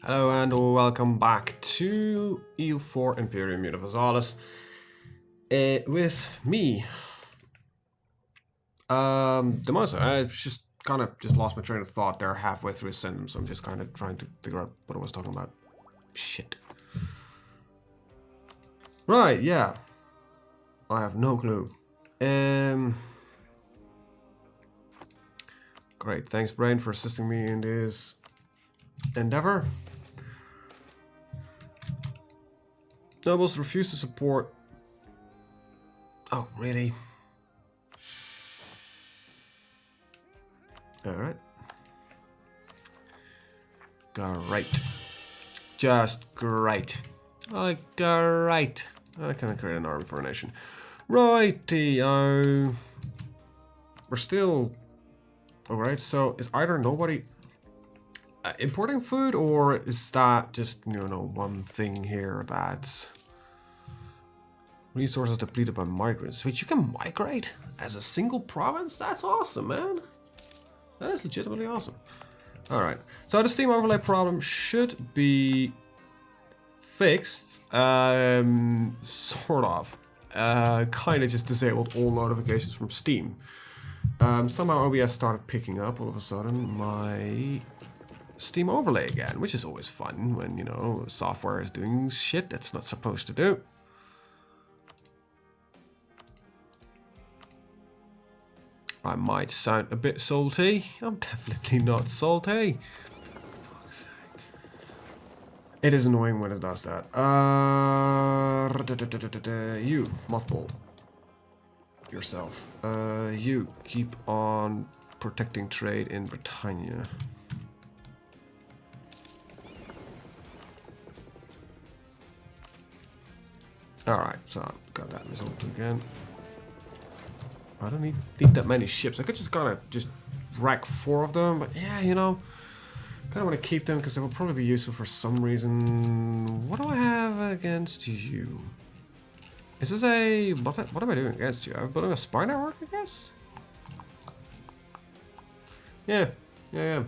Hello and welcome back to EU4 Imperium Universalis with me, Demosa. I just kind of lost my train of thought there halfway through a sentence, so I'm just kind of trying to figure out what I was talking about. Shit. Right, yeah. I have no clue. Great, thanks Brain for assisting me in this endeavor. Nobles refuse to support. Oh, really? Alright. Great. Just great. Like, great. I can create an army for a nation. Righty-o. We're still... Alright, so is either nobody... importing food, or is that just, you know, one thing here that's resources depleted by migrants? Which you can migrate as a single province? That's awesome, man. That is legitimately awesome. Alright, so the Steam overlay problem should be fixed, sort of. Kind of just disabled all notifications from Steam. Somehow OBS started picking up all of a sudden my Steam overlay again, which is always fun when, you know, software is doing shit that's not supposed to do. I might sound a bit salty. I'm definitely not salty. It is annoying when it does that. You, mothball. Yourself. You, keep on protecting trade in Britannia. Alright, so got that result again. I don't need that many ships. I could just kind of just wreck 4 of them, but yeah, you know, kind of want to keep them because they will probably be useful for some reason. What do I have against you? Is this a... What am I doing against you? I'm building a spy network, I guess? Yeah, yeah.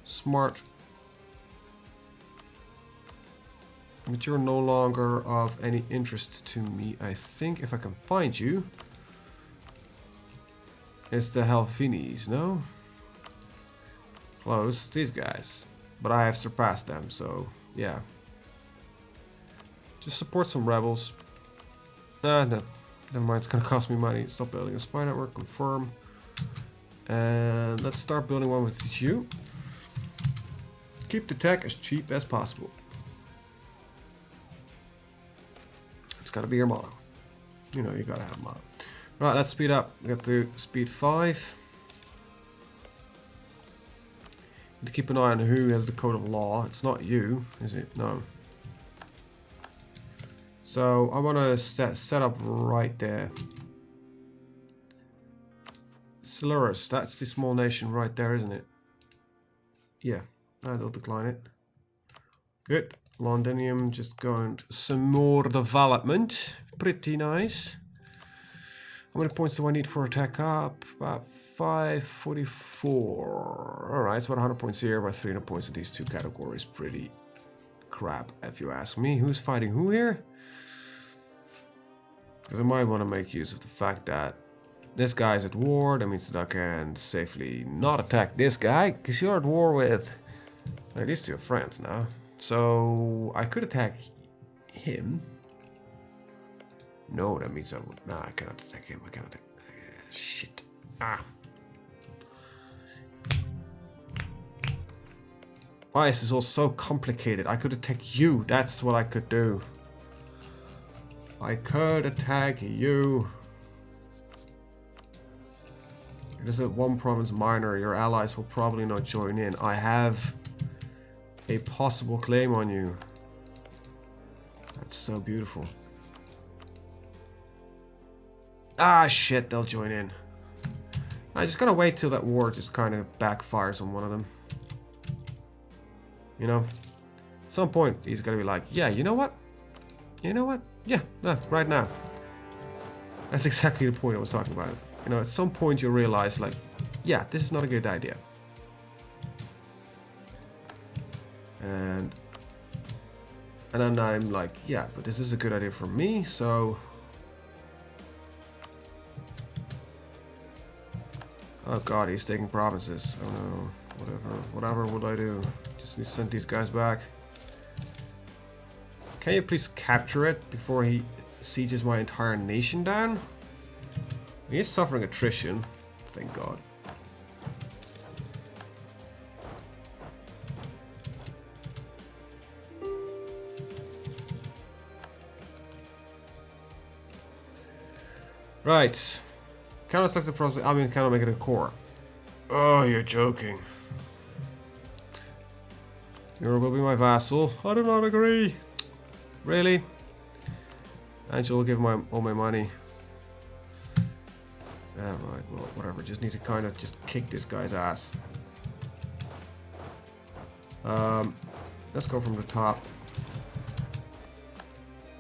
Smart. But you're no longer of any interest to me. I think if I can find you, it's the Helfinis, no? Close, these guys. But I have surpassed them, so yeah. Just support some rebels. No, never mind, it's gonna cost me money. Stop building a spy network, confirm. And let's start building one with you. Keep the tech as cheap as possible. Gotta be your motto. You know, you gotta have a motto. Right, let's speed up. We got to speed 5. Need to keep an eye on who has the code of law. It's not you, is it? No. So I want to set up right there. Silurus, that's the small nation right there, isn't it? Yeah, I'll decline it. Good. Londinium just going to some more development. Pretty nice. How many points do I need for attack up? About 544. Alright, it's about 100 points here, about 300 points in these 2 categories. Pretty crap, if you ask me. Who's fighting who here? Because I might want to make use of the fact that this guy's at war. That means that I can safely not attack this guy, because you're at war with... Well, these 2 are friends now. So I could attack him. No, that means I would. No, I cannot attack him. I cannot attack. Shit. Ah. Why is this all so complicated? I could attack you. That's what I could do. I could attack you. It is a 1 province minor. Your allies will probably not join in. I have a possible claim on you. That's so beautiful. Ah, shit, they'll join in. I just gotta wait till that war just kind of backfires on one of them. You know? At some point, he's gonna be like, yeah, you know what? You know what? Yeah, no, right now. That's exactly the point I was talking about. You know, at some point you'll realize, like, yeah, this is not a good idea. And then I'm like, yeah, but this is a good idea for me, so... Oh god, he's taking provinces. Oh no, whatever will I do? Just need to send these guys back. Can you please capture it before he sieges my entire nation down? He is suffering attrition, thank god. Right. Cannot select the process. I mean, cannot make it a core. Oh, you're joking. You will be my vassal. I do not agree. Really? Angel will give all my money. Right, well, whatever. Just need to kind of just kick this guy's ass. Let's go from the top.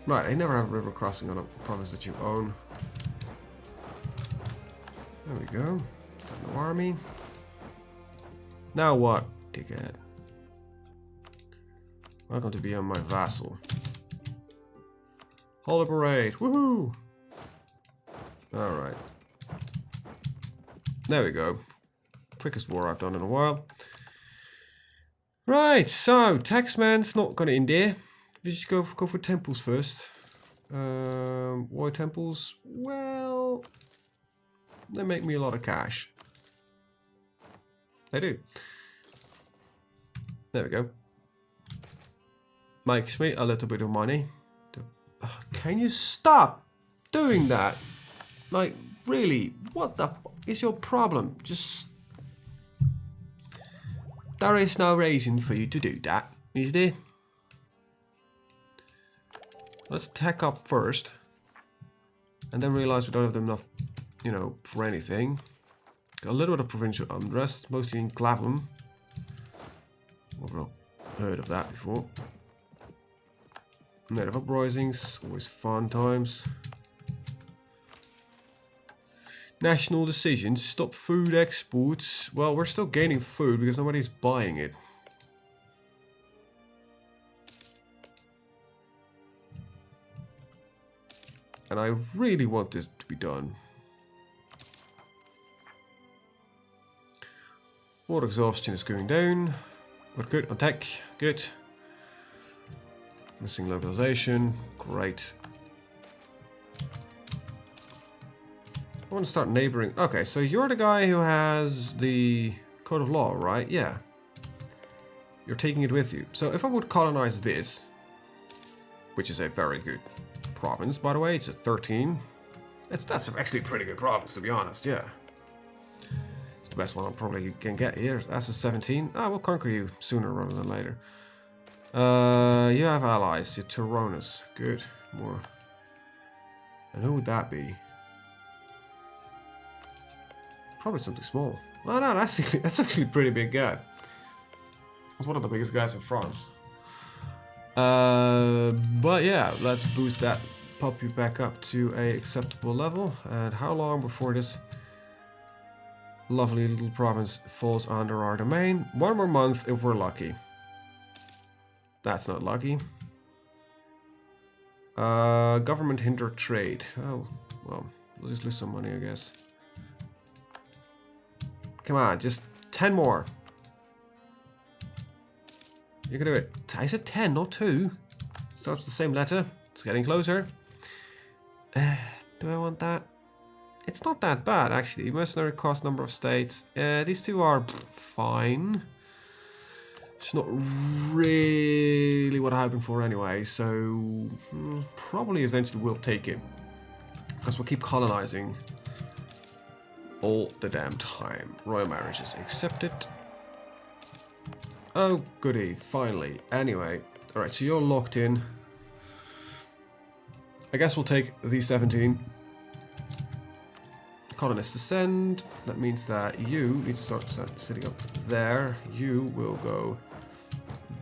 Right, I never have a river crossing on a province that you own. There we go. Got no army. Now what, dickhead? Welcome to be on my vassal. Hold a parade. Woohoo! Alright. There we go. Quickest war I've done in a while. Right, so taxman's not gonna end there. We should go for temples first. Why temples? Well, they make me a lot of cash. They do. There we go. Makes me a little bit of money. Can you stop doing that? Like, really, what the fuck is your problem? Just... There is no reason for you to do that, is there? Let's tech up first. And then realize we don't have enough, you know, for anything. Got a little bit of provincial unrest, mostly in Clavum. I've not heard of that before. Native uprisings, always fun times. National decisions, stop food exports. Well, we're still gaining food because nobody's buying it. And I really want this to be done. Water exhaustion is going down. But good on tech, good. Missing localization, great. I want to start neighboring. Okay, so you're the guy who has the code of law, right? Yeah. You're taking it with you. So if I would colonize this, which is a very good province, by the way, it's a 13. That's actually a pretty good province, to be honest, yeah. It's the best one I probably can get here. That's a 17. Ah, we'll conquer you sooner rather than later. You have allies. You're Tyronus. Good. More. And who would that be? Probably something small. Oh no, that's actually a pretty big guy. It's one of the biggest guys in France. But yeah, let's boost that puppy back up to a acceptable level. And how long before this lovely little province falls under our domain? 1 more month if we're lucky. That's not lucky. Government hinder trade. Oh, well, we'll just lose some money, I guess. Come on, just 10 more. You can do it. I said 10, not 2. Starts with the same letter. It's getting closer. Do I want that? It's not that bad, actually. Mercenary cost, number of states. These two are fine. It's not really what I'm hoping for anyway, so probably eventually we'll take it. Because we'll keep colonizing all the damn time. Royal marriages accepted. Oh, goody, finally. Anyway, alright, so you're locked in. I guess we'll take the 17. Colonists ascend. That means that you need to start sitting up there. You will go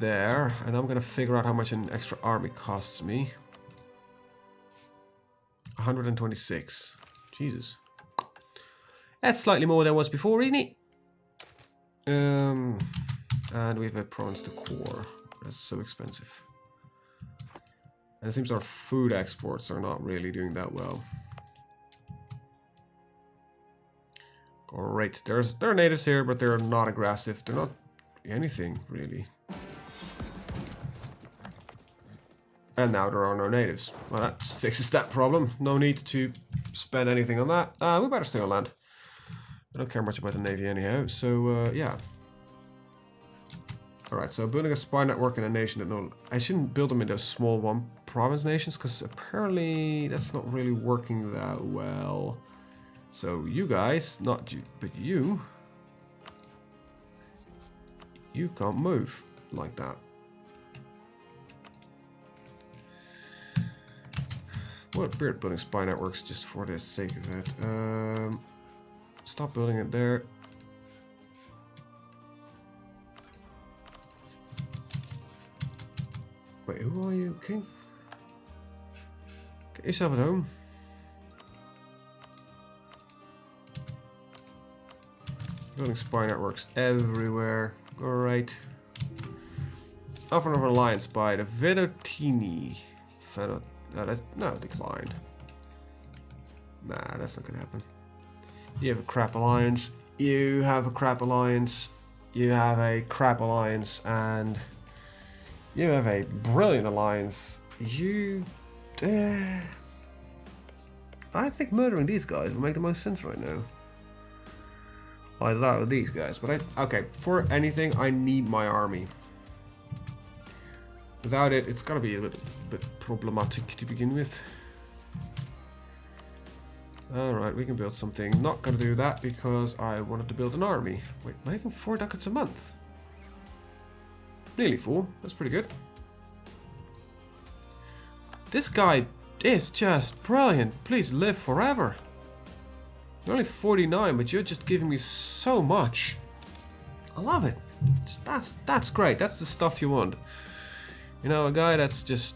there. And I'm going to figure out how much an extra army costs me. 126. Jesus. That's slightly more than it was before, isn't it? And we have a province to core. That's so expensive. And it seems our food exports are not really doing that well. Alright, there are natives here, but they're not aggressive. They're not anything, really. And now there are no natives. Well, that fixes that problem. No need to spend anything on that. We better stay on land. I don't care much about the navy anyhow, so yeah. Alright, so building a spy network in a nation that no... I shouldn't build them in those small one province nations, because apparently that's not really working that well. So you guys, not you, but you can't move like that. What weird building spy networks just for the sake of it. Stop building it there. Wait, who are you, king? Get yourself at home. Building spy networks everywhere. Alright. Offer of alliance by the Vedotini. No, declined. Nah, that's not gonna happen. You have a crap alliance. You have a crap alliance. You have a crap alliance. And you have a brilliant alliance. You... I think murdering these guys would make the most sense right now. I love with these guys, but okay, for anything, I need my army. Without it, it's gonna be a bit problematic to begin with. Alright, we can build something. Not gonna do that because I wanted to build an army. Wait, making 4 ducats a month. Nearly full, that's pretty good. This guy is just brilliant. Please live forever. You're only 49, but you're just giving me so much. I love it. That's great. That's the stuff you want. You know, a guy that's just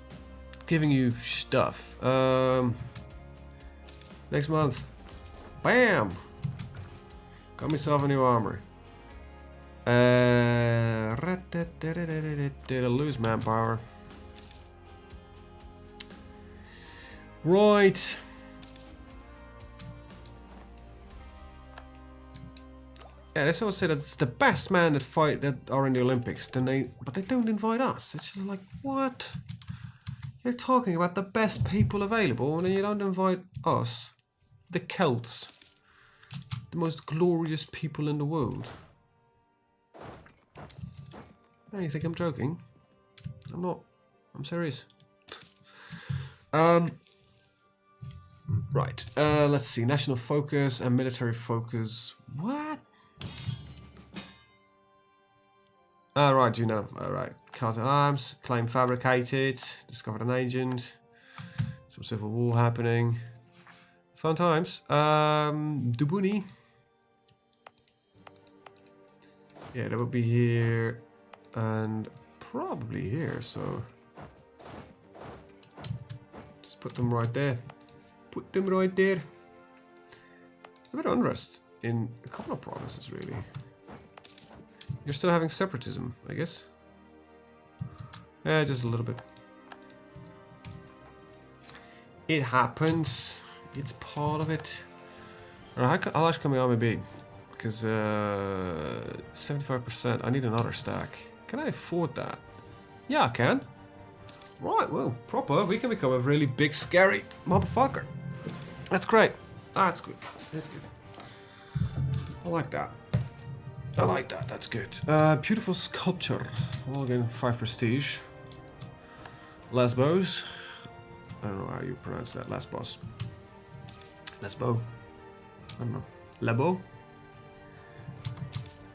giving you stuff. Next month. Bam! Got myself a new armor. Lose manpower. Right. Yeah, they always say that it's the best men that fight that are in the Olympics. But they don't invite us. It's just like, what? You're talking about the best people available, and then you don't invite us, the Celts, the most glorious people in the world. Oh, you think I'm joking? I'm not. I'm serious. Right. Let's see. National focus and military focus. What? Right, you know. Alright. Counter arms. Claim fabricated. Discovered an agent. Some civil war happening. Fun times. Dubuni. Yeah, that would be here. And probably here, so. Just put them right there. Put them right there. There's a bit of unrest in a couple of provinces, really. You're still having separatism, I guess. Yeah, just a little bit. It happens. It's part of it. How much can my army be? Because 75%. I need another stack. Can I afford that? Yeah, I can. Right, well, proper. We can become a really big, scary motherfucker. That's great. That's good. That's good. I like that. I like that. That's good. Beautiful sculpture. Well, again, 5 prestige. Lesbos. I don't know how you pronounce that. Lesbos. Lesbo. I don't know. Lebo?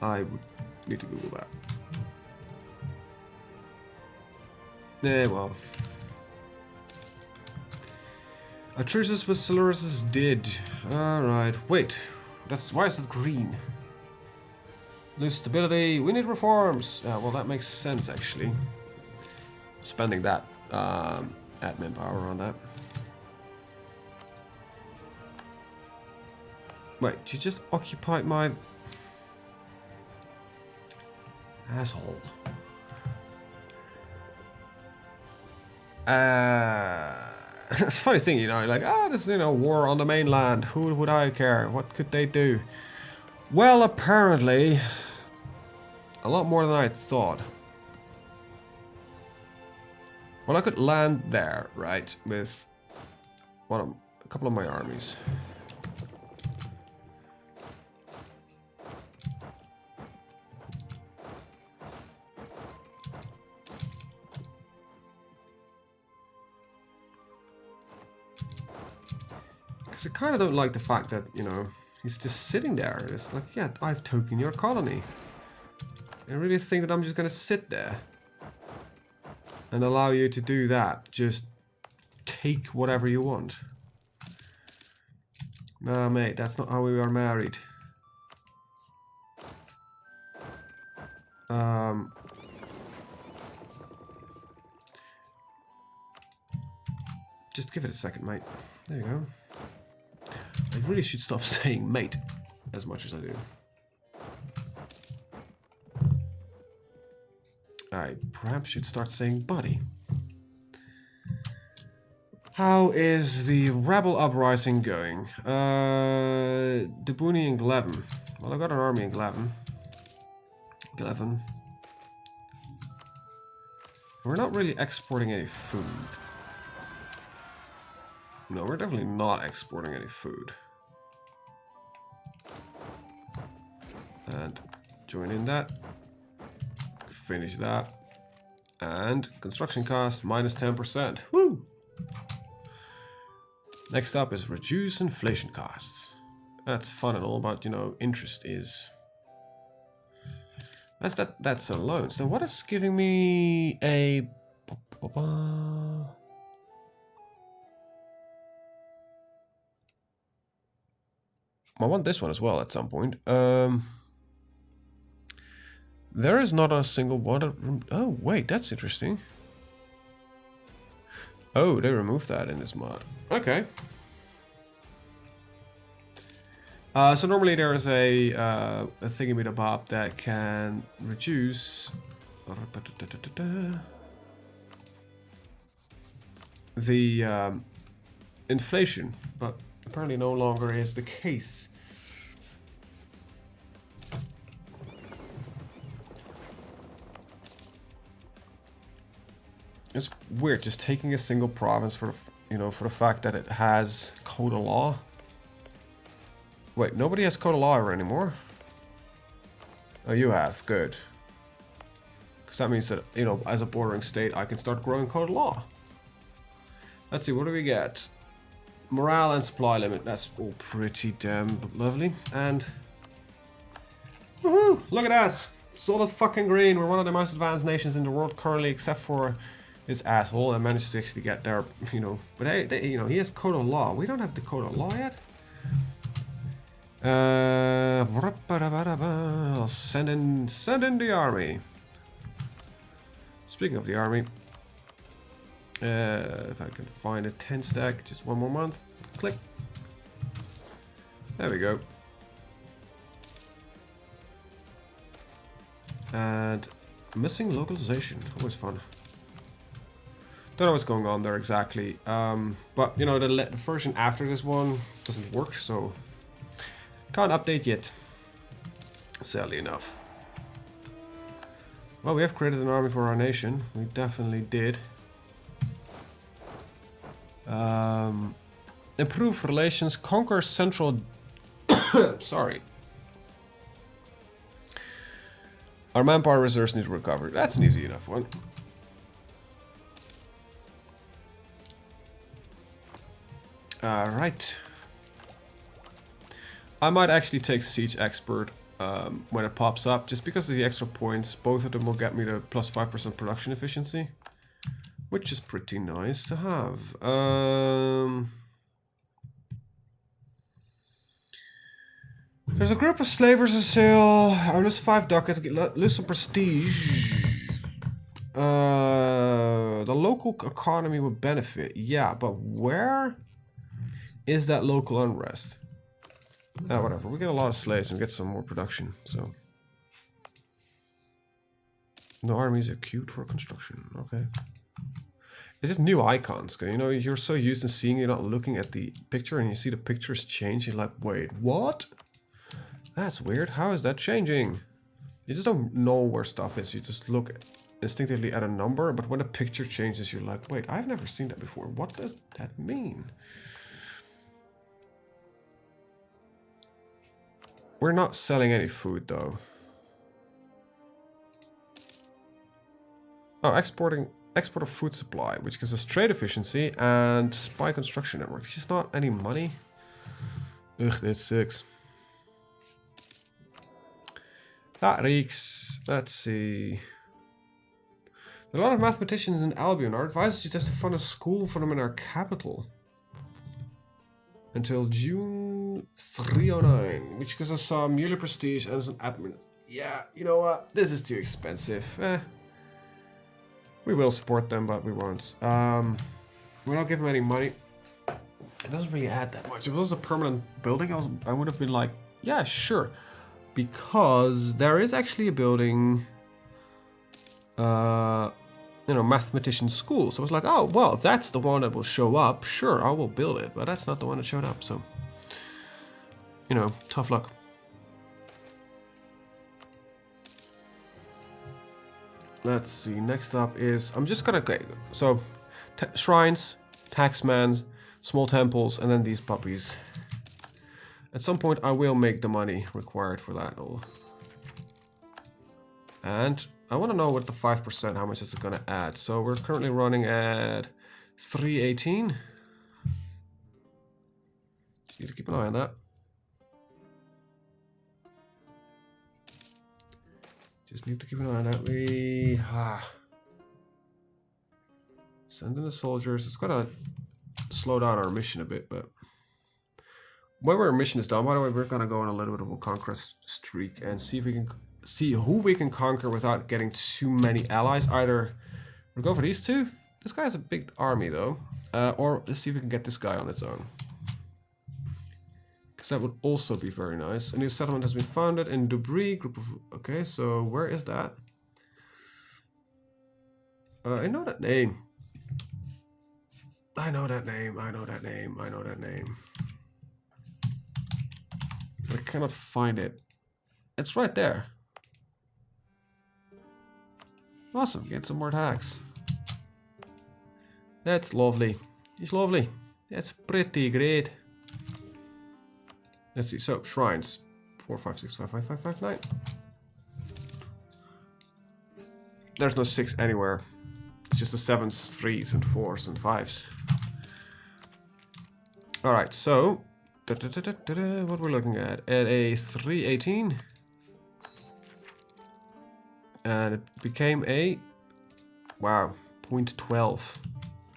I would need to Google that. Yeah, well. A truce with Solaris is dead. Alright. Wait. Why is it green? Lose stability. We need reforms. Well, that makes sense, actually. Spending that admin power on that. Wait, you just occupied my... Asshole. It's a funny thing, you know, like, oh, this is, you know, war on the mainland. Who would I care? What could they do? Well, apparently, a lot more than I thought. Well, I could land there, right, with a couple of my armies. Because I kind of don't like the fact that, you know, he's just sitting there. It's like, yeah, I've taken your colony. I really think that I'm just going to sit there and allow you to do that. Just take whatever you want. Nah, mate, that's not how we are married. Just give it a second, mate. There you go. I really should stop saying mate as much as I do. I perhaps should start saying buddy. How is the rebel uprising going? Dubuni in Glevin. Well, I've got an army in Glevin. We're not really exporting any food. No, we're definitely not exporting any food. And join in that. Finish that. And construction cost minus 10%. Woo! Next up is reduce inflation costs. That's fun and all, but, you know, interest is... That's a loan. So what is giving me a... I want this one as well at some point. There is not a single one. Oh, wait, that's interesting. Oh, they removed that in this mod. Okay. So normally there is a thingy-me-da-bob that can reduce the inflation, but apparently no longer is the case. It's weird just taking a single province for the, you know, for the fact that it has code of law. Wait, nobody has code of law anymore? Oh, you have. Good. Because that means that, you know, as a bordering state, I can start growing code of law. Let's see, what do we get? Morale and supply limit. That's all pretty damn lovely. And... woohoo! Look at that! Solid fucking green. We're one of the most advanced nations in the world currently, except for this asshole. I managed to actually get there, you know. But hey, you know, he has code of law. We don't have the code of law yet. I'll send in the army. Speaking of the army, if I can find a 10 stack, just one more month. Click. There we go. And missing localization, always fun. Don't know what's going on there exactly, but you know the version after this one doesn't work, so. Can't update yet, sadly enough. Well, we have created an army for our nation. We definitely did. Improve relations, conquer central... Sorry. Our manpower reserves need recovery. That's an easy enough one. Alright. I might actually take Siege Expert when it pops up, just because of the extra points. Both of them will get me the plus 5% production efficiency, which is pretty nice to have. There's a group of slavers to sale. I lose 5 ducats, lose some prestige. The local economy would benefit, yeah, but where is that local unrest? Whatever. We get a lot of slaves and we get some more production, so. No armies are queued for construction. Okay. It's just new icons. You know, you're so used to seeing, you're not looking at the picture, and you see the pictures change. You're like, wait, what? That's weird. How is that changing? You just don't know where stuff is. You just look instinctively at a number, but when a picture changes, you're like, wait, I've never seen that before. What does that mean? We're not selling any food, though. Oh, export of food supply, which gives us trade efficiency and spy construction network. It's just not any money. Ugh, that sucks. That reeks. Let's see. A lot of mathematicians in Albion are advised just to fund a school for them in our capital. Until June 309, which gives us some yearly prestige and some admin. Yeah, you know what? This is too expensive. We will support them, but we won't. We're not giving them any money. It doesn't really add that much. If it was a permanent building, I would have been like, yeah, sure. Because there is actually a building, you know, mathematician school. So it's like, oh, well, if that's the one that will show up, sure, I will build it. But that's not the one that showed up, so, you know, tough luck. Let's see, next up is, I'm just gonna, okay, so, shrines, taxmans, small temples, and then these puppies. At some point, I will make the money required for that all. And I want to know what the 5%, how much it's going to add. So we're currently running at 318. Just need to keep an eye on that. Just need to keep an eye on that. Send in the soldiers. It's going to slow down our mission a bit, but when our mission is done, by the way, we're going to go on a little bit of a conquest streak and see if we can see who we can conquer without getting too many allies. Either we'll go for these two. This guy has a big army though, or let's see if we can get this guy on its own, because that would also be very nice. A new settlement has been founded in Debris group of. Okay, so where is that? I know that name. I know that name. I know that name. I know that name. But I cannot find it. It's right there. Awesome, get some more attacks. That's lovely. It's lovely. That's pretty great. Let's see, so shrines. 4, 5, 6, 5, 5, 5, 5, 9. There's no 6 anywhere. It's just the 7s, 3s, and 4s, and 5s. Alright, so what we're looking at a 318. And it became a, wow, 0.12.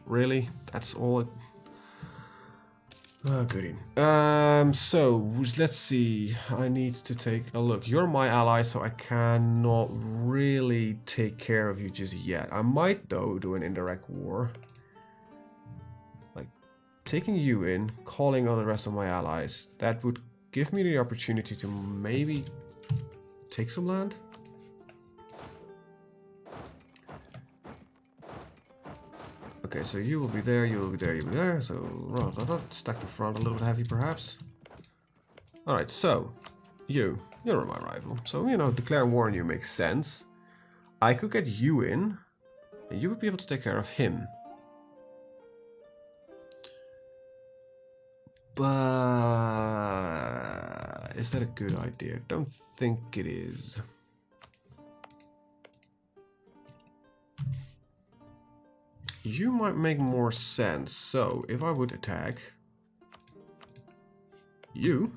Really? That's all it... Oh, goody. So, let's see. I need to take a look. You're my ally, so I cannot really take care of you just yet. I might, though, do an indirect war. Like, taking you in, calling on the rest of my allies. That would give me the opportunity to maybe take some land. Okay, so you will be there, you will be there, you will be there. So, stack the front a little bit heavy, perhaps. Alright, so, you're my rival. So, you know, declaring war on you makes sense. I could get you in, and you would be able to take care of him. But is that a good idea? Don't think it is. You might make more sense. So, if I would attack you,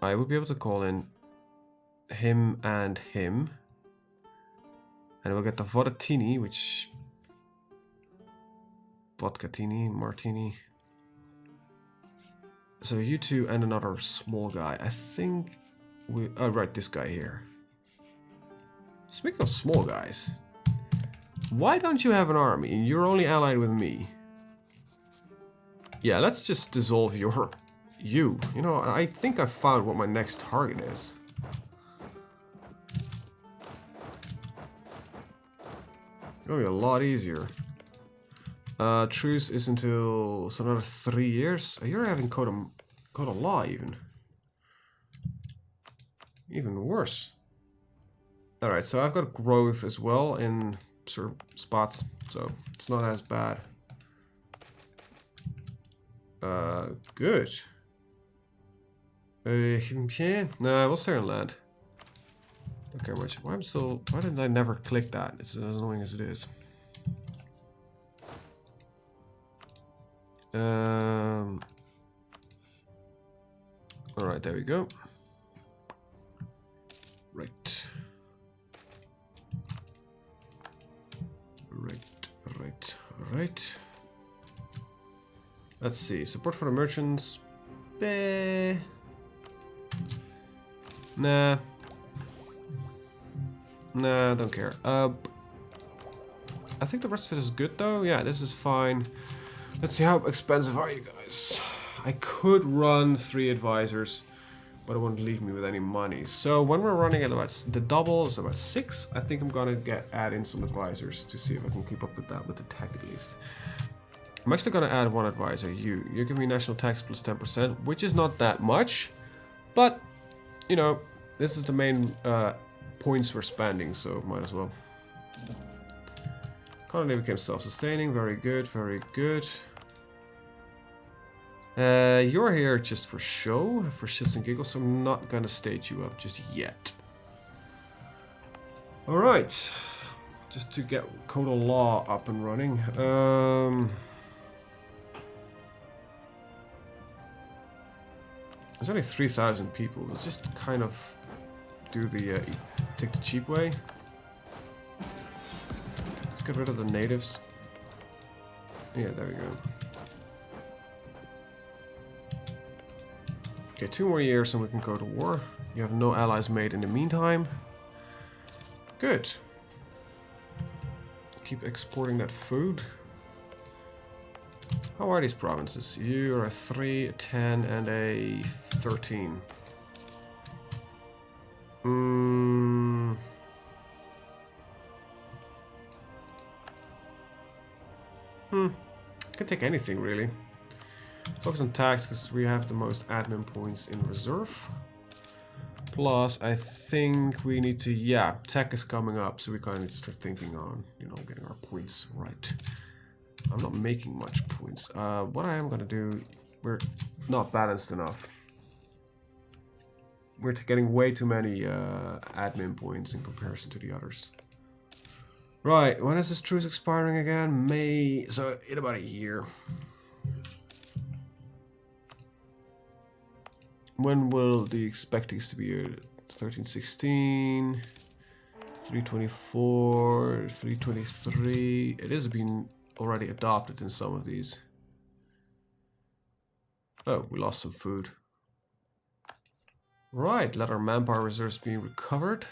I would be able to call in him and him. And we'll get the Vodatini, which... Vodkatini, Martini. So you two and another small guy. I think we... Oh, right, this guy here. Speaking of small guys... Why don't you have an army? You're only allied with me. Yeah, let's just dissolve you. You know, I think I found what my next target is. Gonna be a lot easier. Truce is until so another 3 years. You're having code of law even. Even worse. Alright, so I've got growth as well in certain spots, so it's not as bad. Good. Nah, we'll stay on land. Don't care much. Why didn't I never click that? It's as annoying as it is. Alright, there we go. Right. Right. Let's see. Support for the merchants. Nah. Nah, don't care. I think the rest of it is good though. Yeah, this is fine. Let's see, how expensive are you guys? I could run 3 advisors, but it won't leave me with any money. So when we're running at about the double is about 6, I think I'm gonna add in some advisors to see if I can keep up with that with the tech at least. I'm actually gonna add 1 advisor. You're giving me national tax plus 10%, which is not that much, but you know, this is the main points we're spending, so might as well. Colony became self-sustaining. Very good, very good. You're here just for show, for shits and giggles, so I'm not gonna stage you up just yet. Alright. Just to get Code of Law up and running. There's only 3,000 people. Let's just kind of do the take the cheap way. Let's get rid of the natives. Yeah, there we go. Okay, 2 more years and we can go to war. You have no allies made in the meantime. Good. Keep exporting that food. How are these provinces? You are a 3, a 10, and a 13. Can take anything really. Focus on tax because we have the most admin points in reserve. Plus, I think we need to, yeah, tech is coming up, so we kind of need to start thinking on, you know, getting our points right. I'm not making much points. What I am gonna do, we're not balanced enough. We're getting way too many admin points in comparison to the others. Right, when is this truce expiring again? May, so in about a year. When will the expect these to be 1316, 324, 323. It is being already adopted in some of these. Oh, we lost some food. Right, let our manpower reserves be recovered.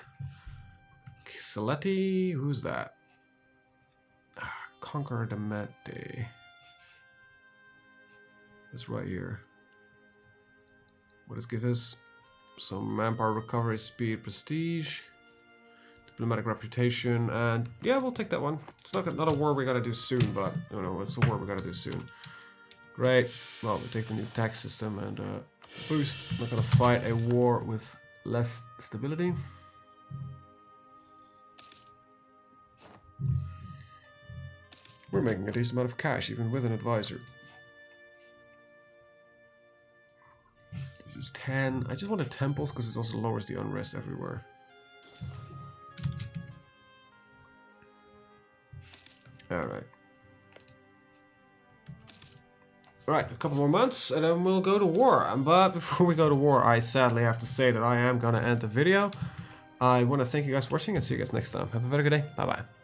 Saletti, who's that? Conquer the Mete. It's right here. What does give us? Some manpower recovery, speed, prestige, diplomatic reputation, and yeah, we'll take that one. It's not a war we gotta do soon, but you know, it's a war we gotta do soon. Great. Well, we'll take the new tax system and boost. I'm not gonna fight a war with less stability. We're making a decent amount of cash, even with an advisor. This is 10. I just wanted temples because it also lowers the unrest everywhere. Alright. Alright, a couple more months and then we'll go to war. But before we go to war, I sadly have to say that I am gonna end the video. I want to thank you guys for watching and see you guys next time. Have a very good day. Bye bye.